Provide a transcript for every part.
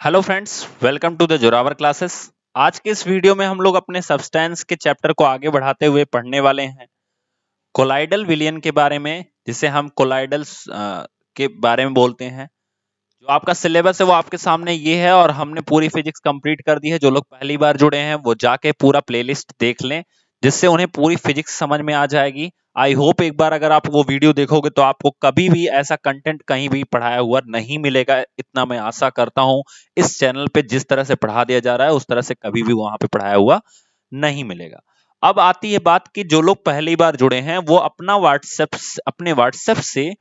Hello friends, welcome to the Zorawar classes. आज के इस वीडियो में हम लोग अपने सब्सटेंस के चैप्टर को आगे बढ़ाते हुए पढ़ने वाले हैं कोलाइडल विलयन के बारे में, जिसे हम कोलाइडल्स के बारे में बोलते हैं। जो आपका सिलेबस है वो आपके सामने ये है और हमने पूरी फिजिक्स कंप्लीट कर दी है। जो लोग पहली बार जुड़े हैं वो जाके पूरा प्लेलिस्ट देख लें, जिससे उन्हें पूरी फिजिक्स समझ में आ जाएगी। आई होप एक बार अगर आप वो वीडियो देखोगे तो आपको कभी भी ऐसा कंटेंट कहीं भी पढ़ाया हुआ नहीं मिलेगा, इतना मैं आशा करता हूं। इस चैनल पे जिस तरह से पढ़ा दिया जा रहा है उस तरह से कभी भी वहां पे पढ़ाया हुआ नहीं मिलेगा। अब आती है बात कि जो लोग पहली बार जुड़े हैं वो अपने व्हाट्सएप से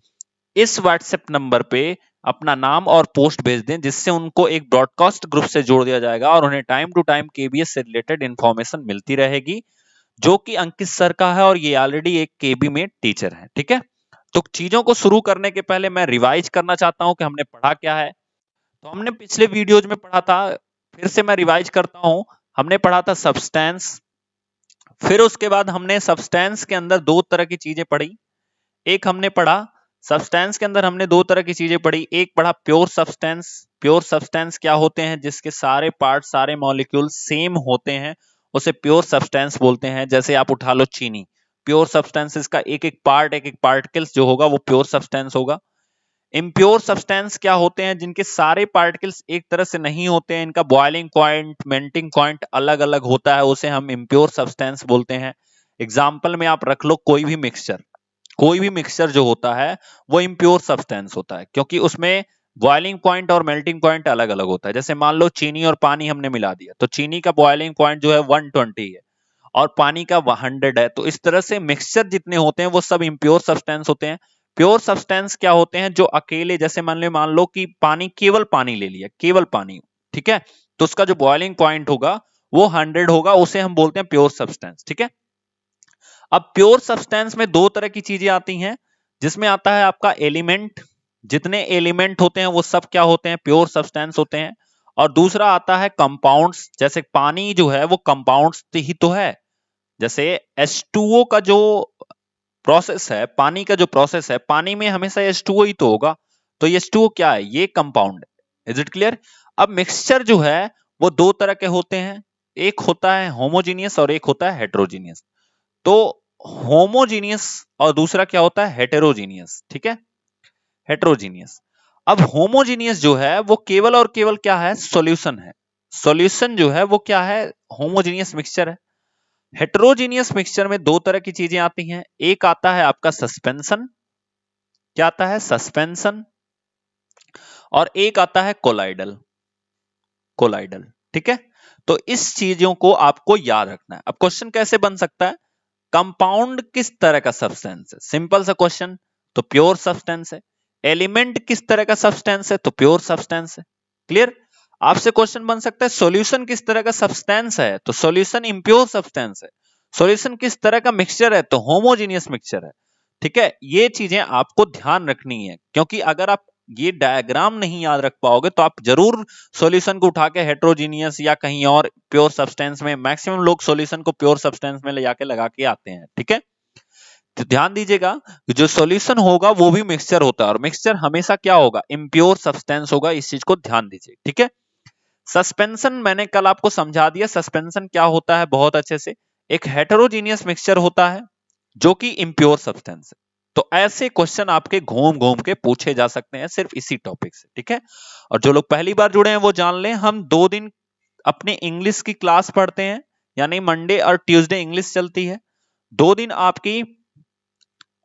इस व्हाट्सएप नंबर पे अपना नाम और पोस्ट भेज दें, जिससे उनको एक ब्रॉडकास्ट ग्रुप से जोड़ दिया जाएगा और उन्हें टाइम टू टाइम केबीएस से रिलेटेड इंफॉर्मेशन मिलती रहेगी, जो कि अंकित सर का है और ये ऑलरेडी एक केबी में टीचर है। ठीक है, तो चीजों को शुरू करने के पहले मैं रिवाइज करना चाहता हूं कि हमने पढ़ा क्या है। तो हमने पिछले वीडियोज में पढ़ा था, फिर से मैं रिवाइज करता हूं। हमने पढ़ा था सब्सटेंस, फिर उसके बाद हमने सब्सटेंस के अंदर दो तरह की चीजें पढ़ी। एक हमने पढ़ा सब्सटेंस के अंदर हमने दो तरह की चीजें पढ़ी। एक पढ़ा प्योर सब्सटेंस। प्योर सब्सटेंस क्या होते हैं? जिसके सारे पार्ट, सारे मॉलिक्यूल सेम होते हैं, उसे प्योर सब्सटेंस बोलते हैं। जैसे आप उठा लो चीनी, प्योर सब्सटेंस का एक एक पार्ट, एक एक पार्टिकल्स जो होगा वो प्योर सब्सटेंस होगा। इम्प्योर सब्सटेंस क्या होते हैं? जिनके सारे पार्टिकल्स एक तरह से नहीं होते हैं, इनका बॉइलिंग पॉइंट, मेल्टिंग पॉइंट अलग अलग होता है, उसे हम इम्प्योर सब्सटेंस बोलते हैं। एग्जाम्पल में आप रख लो कोई भी मिक्सचर, कोई भी मिक्सचर जो होता है वो इम्प्योर सब्सटेंस होता है, क्योंकि उसमें बॉइलिंग पॉइंट और मेल्टिंग पॉइंट अलग अलग होता है। जैसे मान लो चीनी और पानी हमने मिला दिया, तो चीनी का बॉइलिंग पॉइंट जो है 120 है और पानी का 100 है। तो इस तरह से मिक्सचर जितने होते हैं वो सब इम्प्योर सब्सटेंस होते हैं। प्योर सब्सटेंस क्या होते हैं? जो अकेले, जैसे मान लो कि पानी, केवल पानी ले लिया, केवल पानी, ठीक है, तो उसका जो बॉइलिंग पॉइंट होगा वो 100 होगा, उसे हम बोलते हैं प्योर सब्सटेंस। ठीक है, अब प्योर सब्सटेंस में दो तरह की चीजें आती हैं, जिसमें आता है आपका एलिमेंट। जितने एलिमेंट होते हैं वो सब क्या होते हैं? प्योर सब्सटेंस होते हैं। और दूसरा आता है कंपाउंड्स। जैसे पानी जो है वो कंपाउंड्स ही तो है। जैसे H2O का जो प्रोसेस है, पानी का जो प्रोसेस है, पानी में हमेशा H2O ही तो होगा। तो H2O क्या है? ये कंपाउंड है। Is it clear? अब मिक्सचर जो है वो दो तरह के होते हैं, एक होता है होमोजीनियस और एक होता है हेट्रोजीनियस। तो होमोजीनियस और दूसरा क्या होता है? हेटेरोजीनियस। ठीक है, हेटेरोजीनियस। अब होमोजीनियस जो है वो केवल और केवल क्या है? सॉल्यूशन है। सॉल्यूशन जो है वो क्या है? होमोजीनियस मिक्सचर है। हेटेरोजीनियस मिक्सचर में दो तरह की चीजें आती हैं, एक आता है आपका सस्पेंशन। क्या आता है? सस्पेंशन। और एक आता है कोलाइडल। कोलाइडल, ठीक है। तो इस चीजों को आपको याद रखना है। अब क्वेश्चन कैसे बन सकता है? कंपाउंड किस तरह का सब्सटेंस है? सिंपल सा क्वेश्चन, तो प्योर सब्सटेंस है। एलिमेंट किस तरह का सब्सटेंस है? तो प्योर सब्सटेंस है। क्लियर? आपसे क्वेश्चन बन सकता है सॉल्यूशन किस तरह का सब्सटेंस है? तो सॉल्यूशन इम्प्योर सब्सटेंस है। सॉल्यूशन किस तरह का मिक्सचर है? तो होमोजीनियस मिक्सचर है। ठीक है, ये चीजें आपको ध्यान रखनी है, क्योंकि अगर आप ये डायग्राम नहीं याद रख पाओगे तो आप जरूर सॉल्यूशन को उठा के हेटेरोजीनियस या कहीं और प्योर सब्सटेंस में, मैक्सिमम लोग सॉल्यूशन को प्योर सब्सटेंस में ले जाके लगा के आते हैं। ठीक है, तो ध्यान दीजिएगा, जो सॉल्यूशन होगा वो भी मिक्सचर होता है और मिक्सचर हमेशा क्या होगा? इम्प्योर सब्सटेंस होगा। इस चीज को ध्यान दीजिए। ठीक है, सस्पेंशन मैंने कल आपको समझा दिया। सस्पेंशन क्या होता है बहुत अच्छे से? एक हेटेरोजीनियस मिक्सचर होता है जो कि इम्प्योर सब्सटेंस है। तो ऐसे क्वेश्चन आपके घूम घूम के पूछे जा सकते हैं सिर्फ इसी टॉपिक से। ठीक है, और जो लोग पहली बार जुड़े हैं वो जान लें, हम 2 दिन अपने इंग्लिश की क्लास पढ़ते हैं, यानी मंडे और ट्यूसडे इंग्लिश चलती है। 2 दिन आपकी,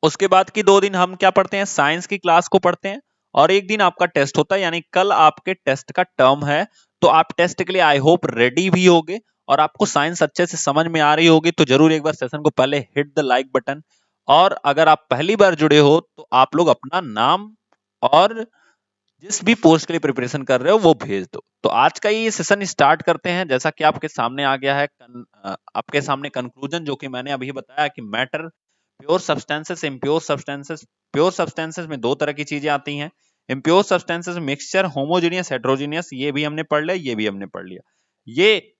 उसके बाद की 2 दिन हम क्या पढ़ते हैं? साइंस की क्लास को पढ़ते हैं। और एक दिन आपका टेस्ट होता है, यानी कल आपके टेस्ट का टर्म है। तो आप टेस्ट के लिए आई होप रेडी भी होगे और आपको साइंस अच्छे से समझ में आ रही होगी। तो जरूर एक बार सेशन को पहले हिट द लाइक बटन। और अगर आप पहली बार जुड़े हो तो आप लोग अपना नाम और जिस भी पोस्ट के लिए प्रिपरेशन कर रहे हो वो भेज दो। तो आज का ये सेशन स्टार्ट करते हैं। जैसा कि आपके सामने आ गया है आपके सामने कंक्लूजन, जो कि मैंने अभी बताया कि matter, pure substances, impure substances. Pure substances में दो तरह की चीजें आती हैं। Impure substances mixture, homogeneous, heterogeneous, ये भी हमने पढ़ लिया, ये भी हमने पढ़ लिया। ये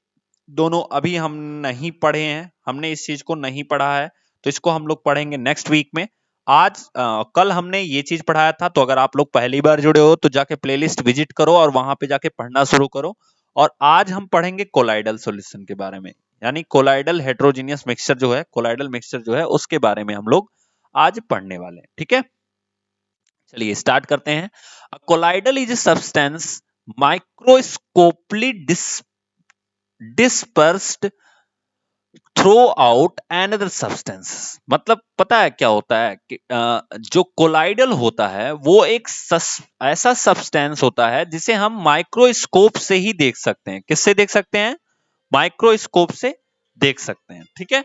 दोनों अभी हम नहीं पढ़े हैं, हमने इस चीज को नहीं पढ़ा है, तो इसको हम लोग पढ़ेंगे नेक्स्ट वीक में। आज कल हमने ये चीज पढ़ाया था, तो अगर आप लोग पहली बार जुड़े हो तो जाके प्लेलिस्ट विजिट करो और वहां पे जाके पढ़ना शुरू करो। और आज हम पढ़ेंगे कोलाइडल सॉल्यूशन के बारे में, यानी कोलाइडल हेटेरोजेनियस मिक्सचर जो है, कोलाइडल मिक्सचर जो है उसके बारे में हम लोग आज पढ़ने वाले हैं। ठीक है, चलिए स्टार्ट करते हैं। Colloidal is a substance microscopically dispersed throughout another substance. मतलब पता है क्या होता है कि जो कोलाइडल होता है वो एक ऐसा सब्सटेंस होता है जिसे हम माइक्रोस्कोप से ही देख सकते हैं। किससे देख सकते हैं? माइक्रोस्कोप से देख सकते हैं। ठीक है,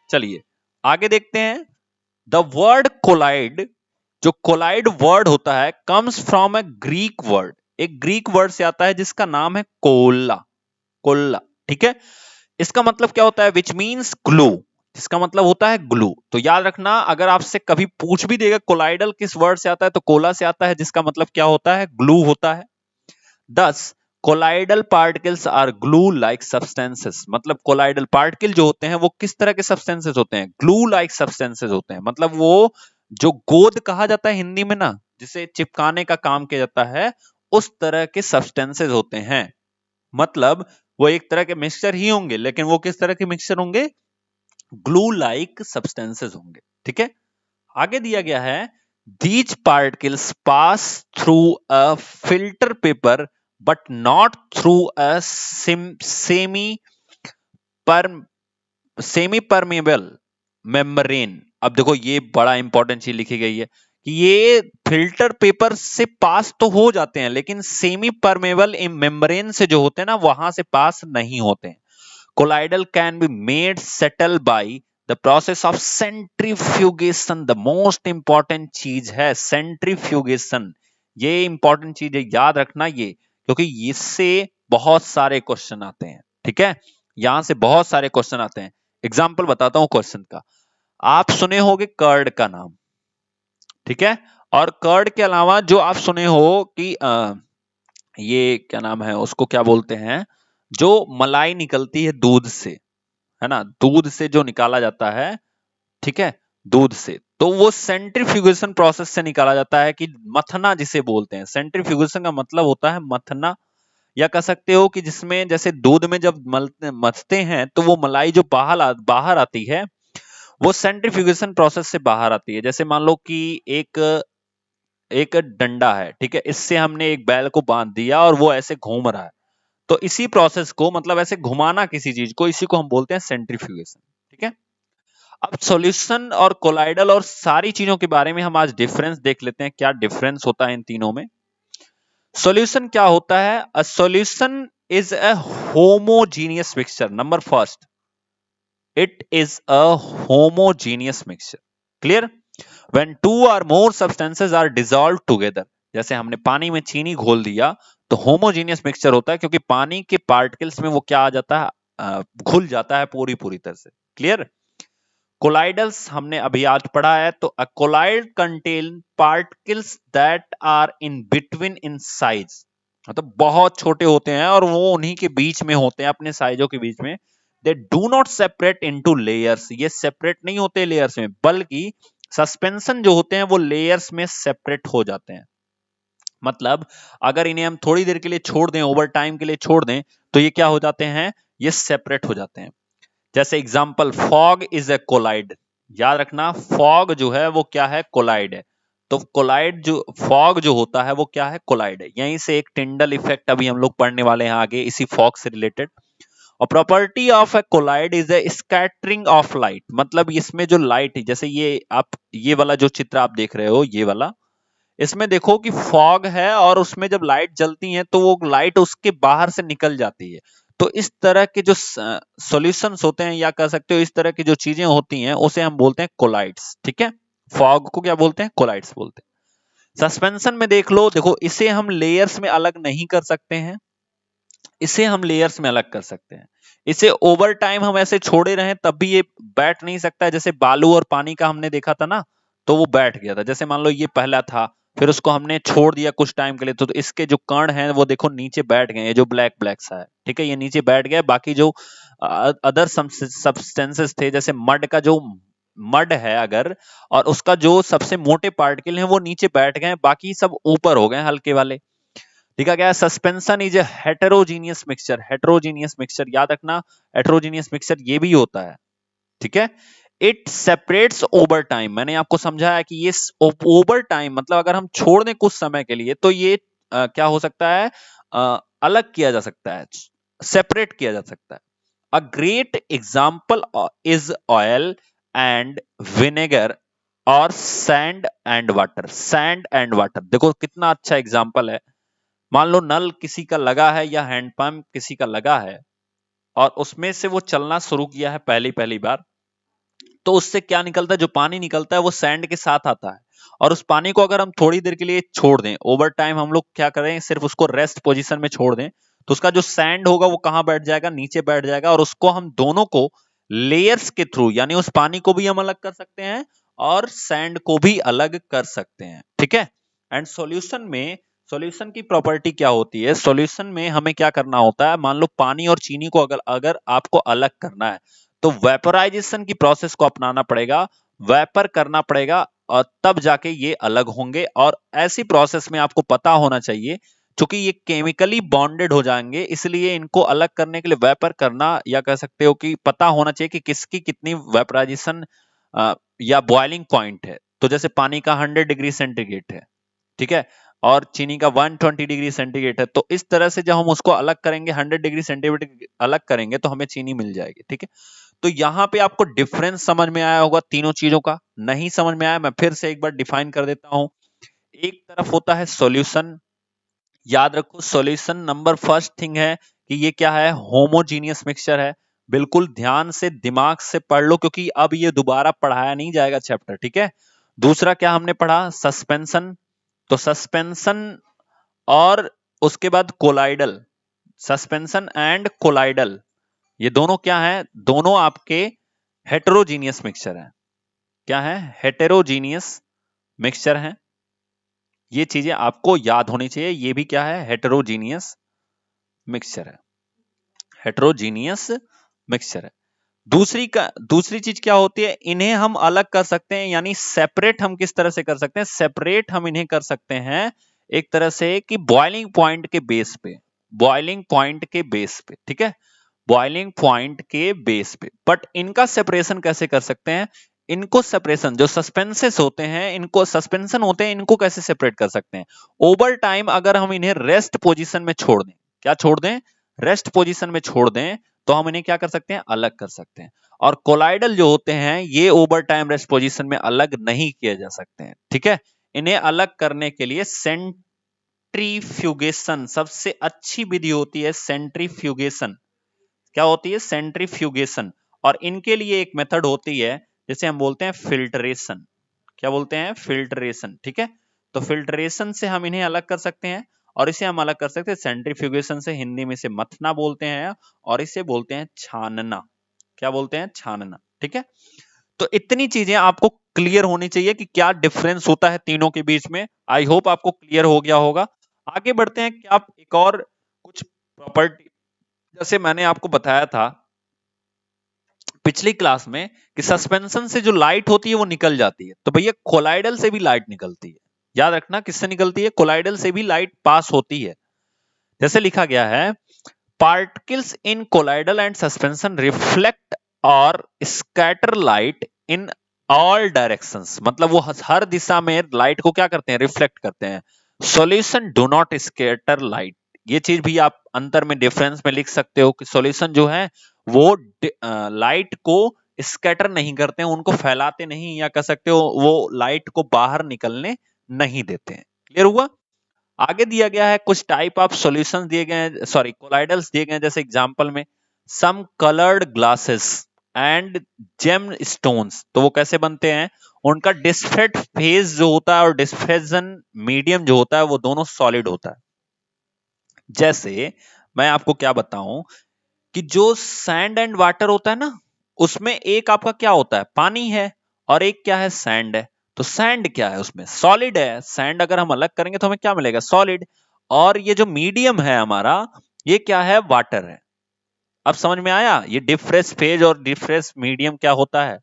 चलिए आगे देखते हैं। द वर्ड कोलाइड, जो कोलाइड वर्ड होता है, comes from A Greek word. एक ग्रीक वर्ड से आता है जिसका नाम है कोला। कोल्ला, ठीक है। इसका मतलब क्या होता है? Which means glue. इसका मतलब होता है ग्लू। तो याद रखना, अगर आपसे कभी पूछ भी देगा कोलाइडल किस वर्ड से आता है, तो कोला से आता है, जिसका मतलब क्या होता है? ग्लू होता है। Thus colloidal particles are glue like substances. मतलब कोलाइडल पार्टिकल जो होते हैं वो किस तरह के सब्सटेंसेस होते हैं? ग्लू लाइक सब्सटेंसेस होते हैं। मतलब वो जो गोद कहा जाता है हिंदी में ना, जिसे चिपकाने का काम किया जाता है, उस तरह के सब्सटेंसेस होते हैं। मतलब वो एक तरह के मिक्सचर ही होंगे, लेकिन वो किस तरह के मिक्सचर होंगे? ग्लू लाइक सब्सटेंसेस होंगे। ठीक है, आगे दिया गया है these particles pass through a filter paper but not through a semi permeable membrane। अब देखो ये बड़ा इंपॉर्टेंट चीज लिखी गई है कि ये फिल्टर पेपर से पास तो हो जाते हैं, लेकिन सेमी परमेबल मेम्ब्रेन से जो होते हैं ना, वहां से पास नहीं होते हैं। Colloidal can be made settle by the process of centrifugation. The most important चीज है सेंट्रीफ्यूगेशन। ये इंपॉर्टेंट चीज है, याद रखना ये, क्योंकि इससे बहुत सारे क्वेश्चन आते हैं। ठीक है, यहां से बहुत सारे क्वेश्चन आते हैं। एग्जाम्पल बताता हूं क्वेश्चन का। आप सुने होंगे कर्ड का नाम, ठीक है, और कर्ड के अलावा जो आप सुने हो कि ये क्या नाम है, उसको क्या बोलते हैं, जो मलाई निकलती है दूध से, है ना, दूध से जो निकाला जाता है, ठीक है, दूध से, तो वो सेंट्रीफ्यूगेशन प्रोसेस से निकाला जाता है, कि मथना जिसे बोलते हैं। सेंट्रीफ्यूगेशन का मतलब होता है मथना, या कह सकते हो कि जिसमें जैसे दूध में जब मथते हैं तो वो मलाई जो बाहर आती है, वो सेंट्रीफ्यूगेशन प्रोसेस से बाहर आती है। जैसे मान लो कि एक एक डंडा है, ठीक है, इससे हमने एक बैल को बांध दिया और वो ऐसे घूम रहा है, तो इसी प्रोसेस को, मतलब ऐसे घुमाना किसी चीज को, इसी को हम बोलते हैं सेंट्रीफ्यूगेशन। ठीक है, अब सॉल्यूशन और कोलाइडल और सारी चीजों के बारे में हम आज डिफरेंस देख लेते हैं, क्या डिफरेंस होता है इन तीनों में। सॉल्यूशन क्या होता है? A solution is a homogeneous mixture. Number first, it is a homogeneous mixture. Clear? When two or more substances are dissolved together, जैसे हमने पानी में चीनी घोल दिया तो होमोजीनियस मिक्सचर होता है, क्योंकि पानी के पार्टिकल्स में वो क्या आ जाता है, घुल जाता है पूरी तरह से। क्लियर? कोलाइडल्स हमने अभी आज पढ़ा है, तो a colloid contain particles that are in between in size. मतलब बहुत छोटे होते हैं और वो उन्हीं के बीच में होते हैं, अपने साइजों के बीच में। They do not separate into layers. ये सेपरेट नहीं होते लेयर्स में, बल्कि सस्पेंशन जो होते हैं वो लेयर्स में सेपरेट हो जाते हैं। मतलब अगर इन्हें हम थोड़ी देर के लिए छोड़ दें, ओवर टाइम के लिए छोड़ दें, तो ये क्या हो जाते हैं? ये सेपरेट हो जाते हैं। जैसे example, fog is a colloid. याद रखना, फॉग जो है वो क्या है? कोलाइड है। तो कोलाइड जो फॉग जो होता है वो क्या है? कोलाइड है। यहीं से एक टिंडल इफेक्ट अभी हम लोग पढ़ने वाले हैं आगे, इसी फॉग से रिलेटेड। और property of a colloid is a scattering of light. मतलब इसमें जो लाइट है, जैसे ये आप ये वाला जो चित्र आप देख रहे हो, ये वाला, इसमें देखो कि फॉग है और उसमें जब लाइट जलती है तो वो लाइट उसके बाहर से निकल जाती है। तो इस तरह के जो सॉल्यूशंस होते हैं, या कह सकते हो इस तरह की जो चीजें होती हैं, उसे हम बोलते हैं कोलाइड्स। ठीक है, फॉग को क्या बोलते हैं? कोलाइड्स बोलते हैं। सस्पेंशन में देख लो, देखो इसे हम लेयर्स में अलग नहीं कर सकते हैं, इसे हम लेयर्स में अलग कर सकते हैं। इसे ओवर टाइम हम ऐसे छोड़े रहें तब भी ये बैठ नहीं सकता है। जैसे बालू और पानी का हमने देखा था ना, तो वो बैठ गया था। जैसे मान लो ये पहला था, फिर उसको हमने छोड़ दिया कुछ टाइम के लिए, तो इसके जो कण हैं वो देखो नीचे बैठ गए, ये जो ब्लैक ब्लैक सा है, ठीक है, ये नीचे बैठ गया। बाकी जो अदर सब्सटेंसेस थे, जैसे मड का जो मड है अगर, और उसका जो सबसे मोटे पार्टिकल है वो नीचे बैठ गए, बाकी सब ऊपर हो गए हल्के वाले। लिखा गया suspension is a heterogeneous mixture. Heterogeneous mixture याद रखना, हेटेरोजीनियस मिक्सचर ये भी होता है, ठीक है। इट सेपरेट्स ओवर टाइम, मैंने आपको समझाया कि ये ओवर टाइम मतलब अगर हम छोड़ दें कुछ समय के लिए तो ये क्या हो सकता है, अलग किया जा सकता है, सेपरेट किया जा सकता है। A great example is oil and vinegar और sand and water. Sand and water देखो कितना अच्छा एग्जाम्पल है। मान लो नल किसी का लगा है या हैंडपंप किसी का लगा है और उसमें से वो चलना शुरू किया है पहली पहली बार, तो उससे क्या निकलता है, जो पानी निकलता है वो सैंड के साथ आता है। और उस पानी को अगर हम थोड़ी देर के लिए छोड़ दें, ओवर टाइम हम लोग क्या करें, सिर्फ उसको रेस्ट पोजीशन में छोड़ दें, तो उसका जो सैंड होगा वो कहां बैठ जाएगा, नीचे बैठ जाएगा। और उसको हम दोनों को लेयर्स के थ्रू, यानी उस पानी को भी हम अलग कर सकते हैं और सैंड को भी अलग कर सकते हैं, ठीक है। एंड सॉल्यूशन में, सॉल्यूशन की प्रॉपर्टी क्या होती है, सॉल्यूशन में हमें क्या करना होता है, मान लो पानी और चीनी को अगर अगर आपको अलग करना है तो वेपोराइजेशन की प्रोसेस को अपनाना पड़ेगा, वेपर करना पड़ेगा, और तब जाके ये अलग होंगे। और ऐसी प्रोसेस में आपको पता होना चाहिए, क्योंकि ये केमिकली बॉन्डेड हो जाएंगे, इसलिए इनको अलग करने के लिए वेपर करना, या कह सकते हो कि पता होना चाहिए कि किसकी कितनी वेपराइजेशन या बॉइलिंग पॉइंट है। तो जैसे पानी का 100 डिग्री सेंटीग्रेड है, ठीक है, और चीनी का 120 डिग्री सेंटीग्रेड है, तो इस तरह से जब हम उसको अलग करेंगे, 100 डिग्री सेंटीग्रेड अलग करेंगे तो हमें चीनी मिल जाएगी, ठीक है। तो यहां पे आपको डिफरेंस समझ में आया होगा तीनों चीजों का। नहीं समझ में आया, मैं फिर से एक बार डिफाइन कर देता हूं। एक तरफ होता है सॉल्यूशन, याद रखो सॉल्यूशन नंबर फर्स्ट थिंग है कि ये क्या है, होमोजीनियस मिक्सचर है। बिल्कुल ध्यान से दिमाग से पढ़ लो, क्योंकि अब ये दोबारा पढ़ाया नहीं जाएगा चैप्टर, ठीक है। दूसरा क्या हमने पढ़ा, सस्पेंशन। तो सस्पेंशन और उसके बाद कोलाइडल, सस्पेंशन एंड कोलाइडल, ये दोनों क्या है, दोनों आपके हेटेरोजीनियस मिक्सचर है। क्या है, हेटेरोजीनियस मिक्सचर है। ये चीजें आपको याद होनी चाहिए, ये भी क्या है, हेटेरोजीनियस मिक्सचर है, हेटेरोजीनियस मिक्सचर है। दूसरी चीज क्या होती है, इन्हें हम अलग कर सकते हैं, यानी सेपरेट हम किस तरह से कर सकते हैं, सेपरेट हम इन्हें कर सकते हैं एक तरह से कि बॉइलिंग पॉइंट के बेस पे, बॉइलिंग पॉइंट के बेस पे, ठीक है, बॉइलिंग पॉइंट के बेस पे। बट इनका सेपरेशन कैसे कर सकते हैं, इनको सेपरेशन, जो सस्पेंसेस होते हैं, इनको सस्पेंशन होते हैं, इनको कैसे सेपरेट कर सकते हैं, ओवर टाइम अगर हम इन्हें रेस्ट पोजीशन में छोड़ दें, क्या छोड़ दें, रेस्ट पोजीशन में छोड़ दें, तो हम इन्हें क्या कर सकते हैं, अलग कर सकते हैं। और कोलाइडल जो होते हैं ये ओवर टाइम रेस्ट पोजीशन में अलग नहीं किए जा सकते हैं, ठीक है। इन्हें अलग करने के लिए सेंट्रीफ्यूगेशन सबसे अच्छी विधि होती है, सेंट्रीफ्यूगेशन। क्या होती है, सेंट्रीफ्यूगेशन। और इनके लिए एक मेथड होती है जिसे हम बोलते हैं फिल्ट्रेशन। क्या बोलते हैं, फिल्ट्रेशन, ठीक है। तो फिल्ट्रेशन से हम इन्हें अलग कर सकते हैं, और इसे हम अलग कर सकते हैं सेंट्रीफ्यूगेशन से, हिंदी में इसे मथना बोलते हैं, और इसे बोलते हैं छानना। क्या बोलते हैं, छानना, ठीक है। तो इतनी चीजें आपको क्लियर होनी चाहिए कि क्या डिफरेंस होता है तीनों के बीच में। आई होप आपको क्लियर हो गया होगा। आगे बढ़ते हैं, क्या आप एक और कुछ प्रॉपर्टी, जैसे मैंने आपको बताया था पिछली क्लास में कि सस्पेंशन से जो लाइट होती है वो निकल जाती है, तो भैया कोलाइडल से भी लाइट निकलती है। याद रखना किससे निकलती है, कोलाइडल से भी लाइट पास होती है। जैसे लिखा गया है, particles in colloidal and suspension reflect और scatter light in all directions, मतलब वो हर दिशा में लाइट को क्या करते हैं, रिफ्लेक्ट करते हैं। Solution do not scatter light, ये चीज भी आप अंतर में डिफरेंस में लिख सकते हो कि सॉल्यूशन जो है वो लाइट को स्कैटर नहीं करते हैं, उनको फैलाते नहीं, या कह सकते हो वो लाइट को बाहर निकलने नहीं देते हैं। क्लियर हुआ। आगे दिया गया है कुछ टाइप ऑफ सॉल्यूशंस दिए गए हैं, सॉरी कोलाइडल्स दिए गए हैं, जैसे एग्जांपल में some coloured glasses and gemstones. तो वो कैसे बनते हैं, उनका डिस्फेट फेज जो होता है और डिस्फेजन मीडियम जो होता है वो दोनों सॉलिड होता है। जैसे मैं आपको क्या बताऊं कि जो सैंड एंड वाटर होता है ना, उसमें एक आपका क्या होता है, पानी है, और एक क्या है, सैंड है। तो सैंड क्या है, उसमें सॉलिड है, सैंड अगर हम अलग करेंगे तो हमें क्या मिलेगा, सॉलिड। और ये जो मीडियम है हमारा, ये क्या है, वाटर है। अब समझ में आया ये डिफरेंस फेज और डिफरेंस मीडियम क्या होता है।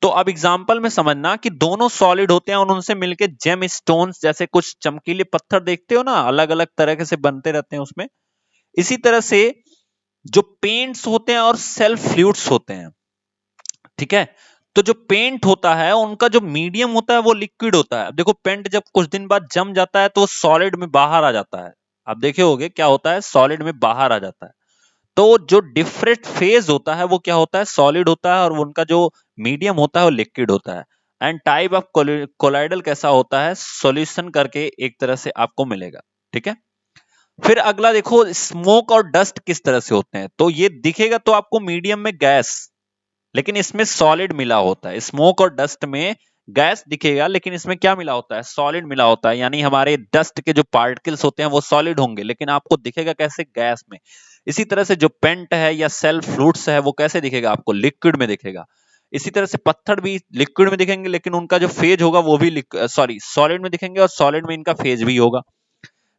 तो अब एग्जांपल में समझना कि दोनों सॉलिड होते हैं और उनसे मिलके जेम स्टोन्स जैसे कुछ चमकीले पत्थर देखते हो ना, अलग अलग तरह से बनते रहते हैं उसमें। इसी तरह से जो पेंट्स होते हैं और सेल्फ फ्लूइड्स होते हैं, ठीक है। तो जो पेंट होता है उनका जो मीडियम होता है वो लिक्विड होता है। अब देखो पेंट जब कुछ दिन बाद जम जाता है तो वो सॉलिड में बाहर आ जाता है। आप देखे होगे क्या होता है, सॉलिड में बाहर आ जाता है। तो जो डिफरेंट फेज होता है वो क्या होता है, सॉलिड होता है, और उनका जो मीडियम होता है वो लिक्विड होता है। एंड टाइप ऑफ कोलाइडल कैसा होता है, सॉल्यूशन करके एक तरह से आपको मिलेगा, ठीक है। फिर अगला देखो, स्मोक और डस्ट किस तरह से होते हैं। तो ये दिखेगा तो आपको मीडियम में गैस, लेकिन इसमें सॉलिड मिला होता है। स्मोक और डस्ट में गैस दिखेगा लेकिन इसमें क्या मिला होता है, सॉलिड मिला होता है। यानी हमारे डस्ट के जो पार्टिकल्स होते हैं वो सॉलिड होंगे लेकिन आपको दिखेगा कैसे, गैस में। इसी तरह से जो पेंट है या सेल्फ फ्लूइड्स है वो कैसे दिखेगा आपको, लिक्विड में दिखेगा। इसी तरह से पत्थर भी लिक्विड में दिखेंगे लेकिन उनका जो फेज होगा वो भी सॉलिड में दिखेंगे, और सॉलिड में इनका फेज भी होगा।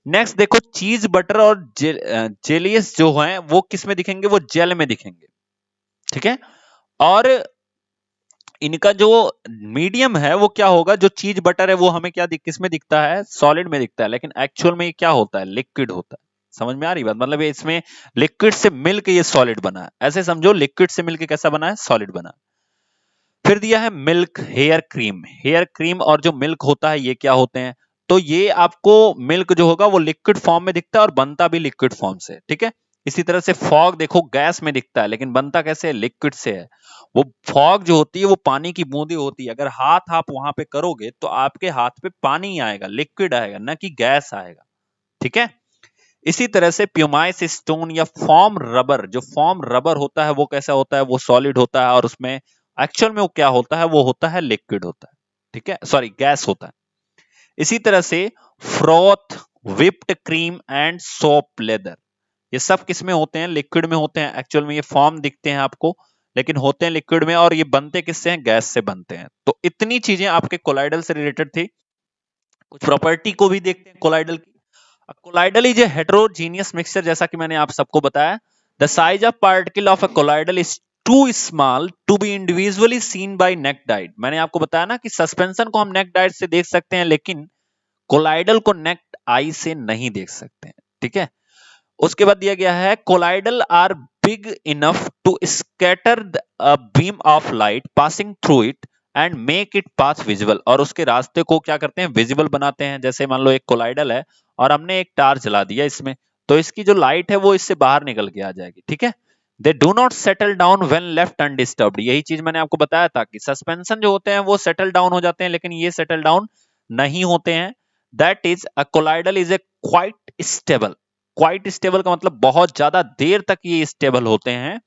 नेक्स्ट देखो, चीज बटर और जेलियस जो है वो किस में दिखेंगे, वो जेल में दिखेंगे, ठीक है। और इनका जो मीडियम है वो क्या होगा, जो चीज बटर है वो हमें क्या किस में दिखता है, सॉलिड में दिखता है, लेकिन एक्चुअल में ये क्या होता है, लिक्विड होता है। समझ में आ रही बात, मतलब ये इसमें लिक्विड से मिलके ये सॉलिड बना है। ऐसे समझो, लिक्विड से मिलके कैसा बना है, सॉलिड बना है। फिर दिया है milk, hair cream. Hair cream और जो मिल्क होता है ये क्या होते हैं, तो ये आपको मिल्क जो होगा वो लिक्विड फॉर्म में दिखता है और बनता भी लिक्विड फॉर्म से, ठीक है। इसी तरह से फॉग देखो, गैस में दिखता है लेकिन बनता कैसे है, लिक्विड से है। वो फॉग जो होती है वो पानी की बूंदी होती है। अगर हाथ आप वहां पे करोगे तो आपके हाथ पे पानी आएगा, लिक्विड आएगा, ना कि गैस आएगा, ठीक है। इसी तरह से प्यूमाइस स्टोन या फॉर्म रबर, जो फॉर्म रबर होता है वो कैसा होता है, वो सॉलिड होता है और उसमें एक्चुअल में वो क्या होता है, वो होता है लिक्विड होता है, ठीक है, सॉरी गैस होता है। इसी तरह से froth, whipped cream and soap leather, ये सब किस में होते हैं, लिक्विड में होते हैं। एक्चुअल में ये फॉर्म दिखते हैं आपको लेकिन होते हैं लिक्विड में, और ये बनते किससे हैं, गैस से बनते हैं। तो इतनी चीजें आपके कोलाइडल से रिलेटेड थी। कुछ प्रॉपर्टी को भी देखते हैं कोलाइडल की। Colloidal is a heterogeneous mixture, जैसा कि मैंने आप सबको बताया। The size of particle of a colloidal is too small to be individually seen by naked eyes. मैंने आपको बताया ना कि सस्पेंशन को हम नेक्ड आइज से देख सकते हैं लेकिन कोलाइडल को नेक्ड आई से नहीं देख सकते हैं, ठीक है। उसके बाद दिया गया है, colloidal are big enough to scatter beam of light passing through it and make it pass visible, और उसके रास्ते को क्या करते हैं, विजिबल बनाते हैं। जैसे मान लो एक कोलाइडल है और हमने एक टार जला दिया इसमें, तो इसकी जो लाइट है वो इससे बाहर निकल के आ जाएगी, ठीक है। They do not settle down when left undisturbed, यही चीज मैंने आपको बताया था कि सस्पेंशन जो होते हैं वो सेटल डाउन हो जाते हैं लेकिन ये सेटल डाउन नहीं होते हैं। That is a colloidal is A quite stable. Quite stable का मतलब बहुत ज्यादा देर तक ये स्टेबल होते हैं।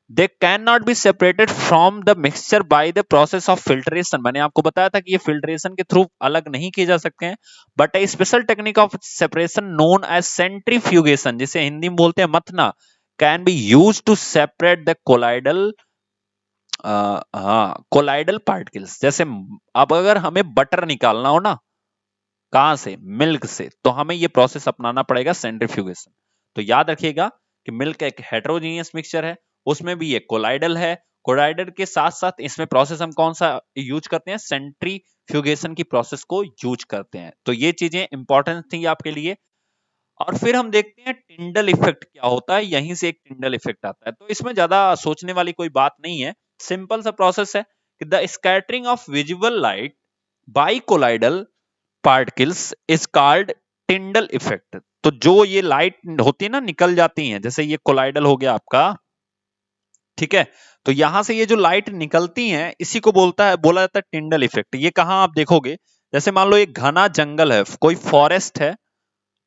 They can not be separated from the mixture by the process of filtration, मैंने आपको बताया था कि ये फिल्ट्रेशन के थ्रू अलग नहीं किए जा सकते हैं। But a special technique of separation known as centrifugation, जिसे हिंदी में बोलते हैं मथना, can be use to separate the colloidal, हाँ कोलाइडल पार्टिकल्स। जैसे अब अगर हमें बटर निकालना हो ना, कहां से, मिल्क से, तो हमें ये प्रोसेस अपनाना पड़ेगा, सेंट्रीफ्यूगेशन। तो याद रखिएगा कि मिल्क एक हेटेरोजीनियस मिक्सचर है, उसमें भी ये कोलाइडल है। कोलाइडल के साथ साथ इसमें प्रोसेस हम कौन सा यूज करते हैं, सेंट्रीफ्यूगेशन की प्रोसेस को यूज करते हैं। तो ये चीजें इंपॉर्टेंट थी आपके लिए। और फिर हम देखते हैं टिंडल इफेक्ट क्या होता है, यहीं से एक टिंडल इफेक्ट आता है। तो इसमें ज्यादा सोचने वाली कोई बात नहीं है, सिंपल सा प्रोसेस है कि the scattering of visible light by colloidal particles is called Tyndall effect. तो जो ये लाइट होती है ना, निकल जाती है, जैसे ये कोलाइडल हो गया आपका, ठीक है। तो यहां से ये जो लाइट निकलती है इसी को बोला जाता है टिंडल इफेक्ट। ये कहां आप देखोगे, जैसे मान लो एक घना जंगल है, कोई फॉरेस्ट है,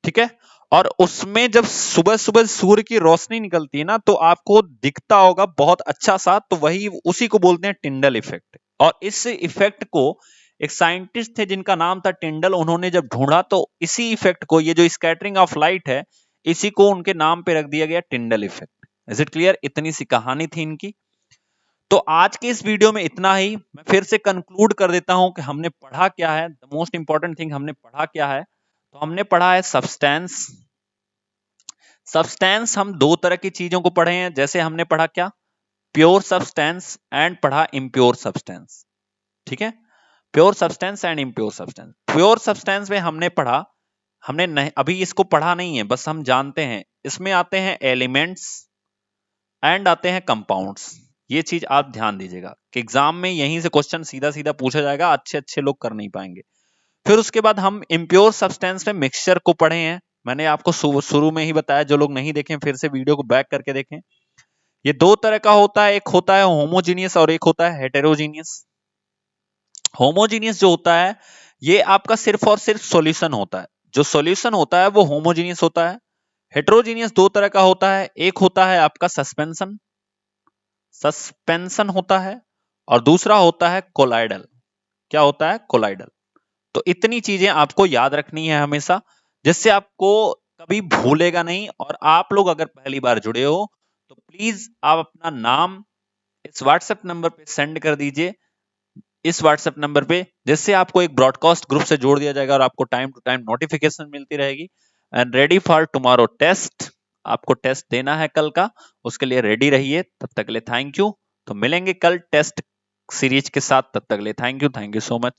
ठीक है, और उसमें जब सुबह सुबह सूर्य की रोशनी निकलती है ना तो आपको दिखता होगा बहुत अच्छा सा, तो वही उसी को बोलते हैं टिंडल इफेक्ट। और इस इफेक्ट को एक साइंटिस्ट थे जिनका नाम था टिंडल, उन्होंने जब ढूंढा तो इसी इफेक्ट को, ये जो स्कैटरिंग ऑफ लाइट है, इसी को उनके नाम पे रख दिया गया Tyndall effect. Is it clear, इतनी सी कहानी थी इनकी। तो आज के इस वीडियो में इतना ही। मैं फिर से कंक्लूड कर देता हूं कि हमने पढ़ा क्या है, द मोस्ट इंपॉर्टेंट थिंग हमने पढ़ा क्या है। तो हमने पढ़ा है सब्सटेंस। सब्सटेंस हम दो तरह की चीजों को पढ़े हैं, जैसे हमने पढ़ा क्या, प्योर सब्सटेंस एंड पढ़ा इम्प्योर सब्सटेंस। ठीक है, pure substance and impure substance. Pure substance में हमने पढ़ा, हमने नहीं, अभी इसको पढ़ा नहीं है, बस हम जानते हैं। इसमें आते हैं एलिमेंट्स एंड आते हैं कंपाउंड्स। ये चीज आप ध्यान दीजिएगा कि एग्जाम में यहीं से क्वेश्चन सीधा सीधा पूछा जाएगा, अच्छे अच्छे लोग कर नहीं पाएंगे। फिर उसके बाद हम इम्प्योर सब्सटेंस में मिक्सचर को पढ़े हैं। मैंने आपको शुरू में ही बताया, जो लोग नहीं देखें फिर से वीडियो को बैक करके देखें। ये दो तरह का होता है, एक होता है होमोजीनियस और एक होता है हेटेरोजीनियस। होमोजीनियस जो होता है ये आपका सिर्फ और सिर्फ सॉल्यूशन होता है, जो सॉल्यूशन होता है वो होमोजीनियस होता है। हेटेरोजीनियस दो तरह का होता है, एक होता है आपका सस्पेंशन, सस्पेंशन होता है, और दूसरा होता है कोलाइडल। क्या होता है? कोलाइडल। तो इतनी चीजें आपको याद रखनी है हमेशा, जिससे आपको कभी भूलेगा नहीं। और आप लोग अगर पहली बार जुड़े हो तो प्लीज आप अपना नाम इस व्हाट्सएप नंबर पे सेंड कर दीजिए, इस व्हाट्सएप नंबर पे, जिससे आपको एक ब्रॉडकास्ट ग्रुप से जोड़ दिया जाएगा और आपको टाइम टू टाइम नोटिफिकेशन मिलती रहेगी। And ready for tomorrow test, आपको टेस्ट देना है कल का, उसके लिए रेडी रहिए। तब तक के लिए थैंक यू। तो मिलेंगे कल टेस्ट सीरीज के साथ, तब तक के लिए थैंक यू सो मच।